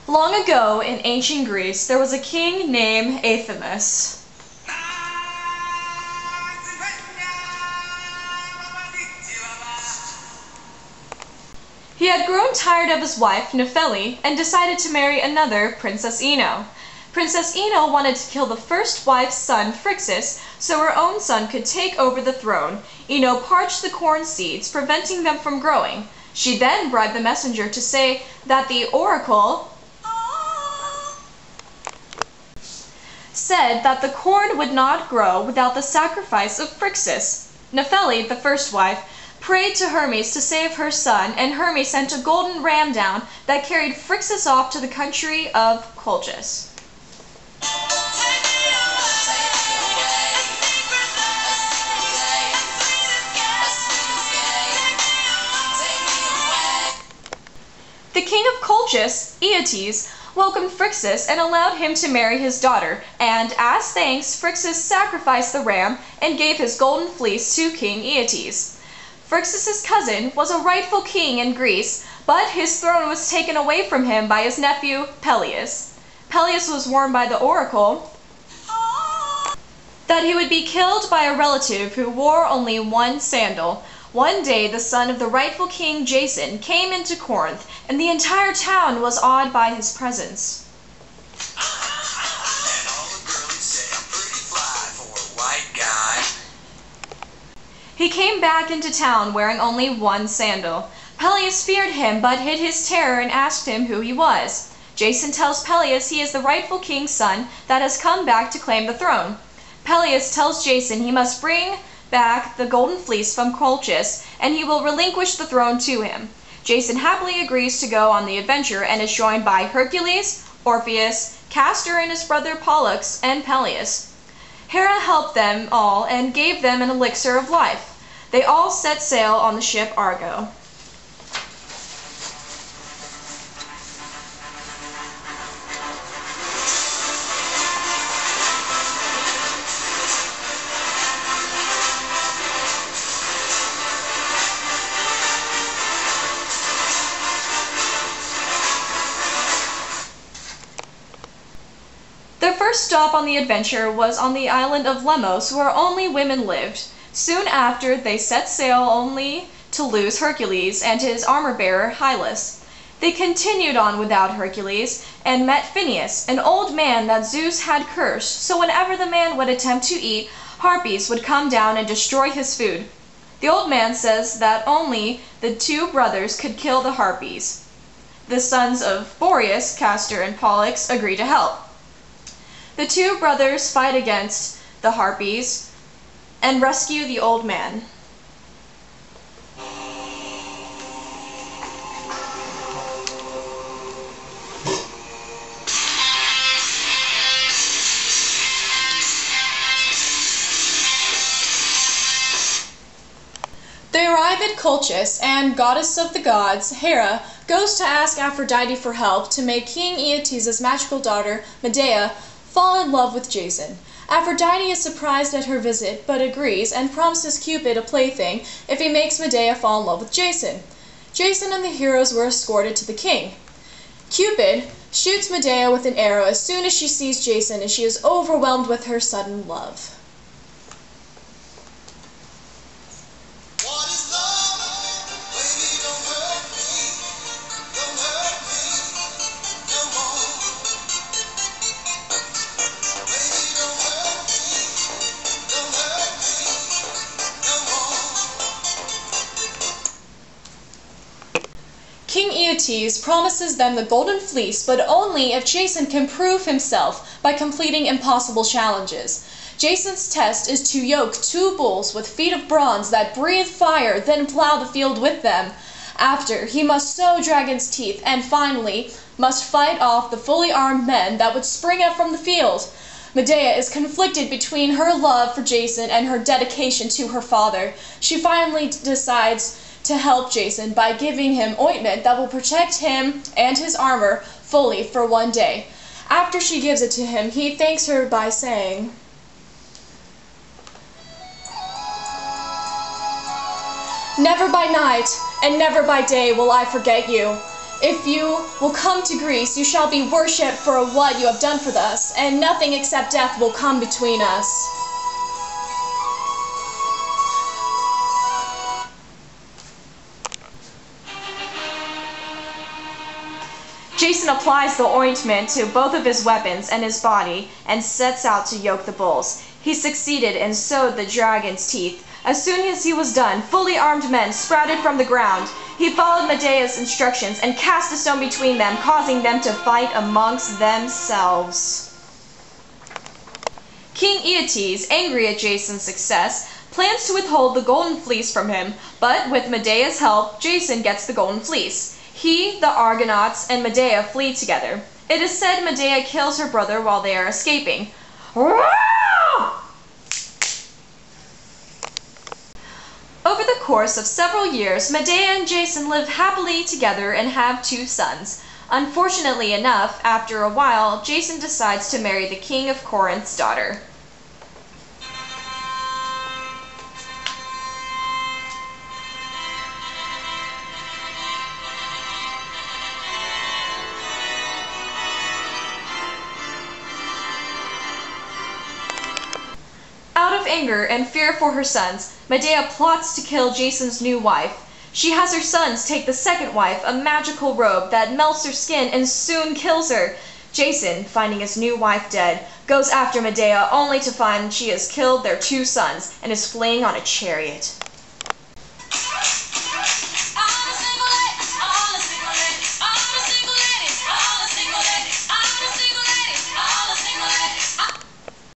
Long ago, in ancient Greece, there was a king named Athamas. He had grown tired of his wife, Nephele, and decided to marry another, Princess Ino. Princess Ino wanted to kill the first wife's son, Phrixus, so her own son could take over the throne. Ino parched the corn seeds, preventing them from growing. She then bribed the messenger to say that the oracle said that the corn would not grow without the sacrifice of Phrixus. Nephele, the first wife, prayed to Hermes to save her son, and Hermes sent a golden ram down that carried Phrixus off to the country of Colchis. The king of Colchis, Aeetes, welcomed Phrixus and allowed him to marry his daughter, and as thanks, Phrixus sacrificed the ram and gave his golden fleece to King Aeetes. Phrixus's cousin was a rightful king in Greece, but his throne was taken away from him by his nephew Peleus. Peleus was warned by the oracle that he would be killed by a relative who wore only one sandal. One day, the son of the rightful king Jason came into Corinth, and the entire town was awed by his presence. And all the girlies say I'm pretty fly for a white guy. He came back into town wearing only one sandal. Peleus feared him, but hid his terror and asked him who he was. Jason tells Peleus he is the rightful king's son that has come back to claim the throne. Peleus tells Jason he must bring back the golden fleece from Colchis, and he will relinquish the throne to him. Jason happily agrees to go on the adventure and is joined by Hercules, Orpheus, Castor and his brother Pollux, and Peleus. Hera helped them all and gave them an elixir of life. They all set sail on the ship Argo. Their first stop on the adventure was on the island of Lemos, where only women lived. Soon after, they set sail only to lose Hercules and his armor-bearer Hylas. They continued on without Hercules and met Phineus, an old man that Zeus had cursed, so whenever the man would attempt to eat, harpies would come down and destroy his food. The old man says that only the two brothers could kill the harpies. The sons of Boreas, Castor, and Pollux agree to help. The two brothers fight against the harpies and rescue the old man. They arrive at Colchis, and goddess of the gods, Hera, goes to ask Aphrodite for help to make King Aeetes' magical daughter, Medea, fall in love with Jason. Aphrodite is surprised at her visit, but agrees and promises Cupid a plaything if he makes Medea fall in love with Jason. Jason and the heroes were escorted to the king. Cupid shoots Medea with an arrow as soon as she sees Jason, and she is overwhelmed with her sudden love. King Aeetes promises them the golden fleece, but only if Jason can prove himself by completing impossible challenges. Jason's test is to yoke two bulls with feet of bronze that breathe fire, then plow the field with them. After, he must sow dragon's teeth, and finally must fight off the fully armed men that would spring up from the field. Medea is conflicted between her love for Jason and her dedication to her father. She finally decides to help Jason by giving him ointment that will protect him and his armor fully for one day. After she gives it to him, he thanks her by saying, "Never by night and never by day will I forget you. If you will come to Greece, you shall be worshipped for what you have done for us, and nothing except death will come between us. Jason applies the ointment to both of his weapons and his body and sets out to yoke the bulls. He succeeded and sowed the dragon's teeth. As soon as he was done, fully armed men sprouted from the ground. He followed Medea's instructions and cast a stone between them, causing them to fight amongst themselves. King Aeetes, angry at Jason's success, plans to withhold the golden fleece from him, but with Medea's help, Jason gets the golden fleece. He, the Argonauts, and Medea flee together. It is said Medea kills her brother while they are escaping. Over the course of several years, Medea and Jason live happily together and have 2 sons. Unfortunately enough, after a while, Jason decides to marry the king of Corinth's daughter. Out of anger and fear for her sons, Medea plots to kill Jason's new wife. She has her sons take the second wife, a magical robe that melts her skin and soon kills her. Jason, finding his new wife dead, goes after Medea only to find she has killed their 2 sons and is fleeing on a chariot.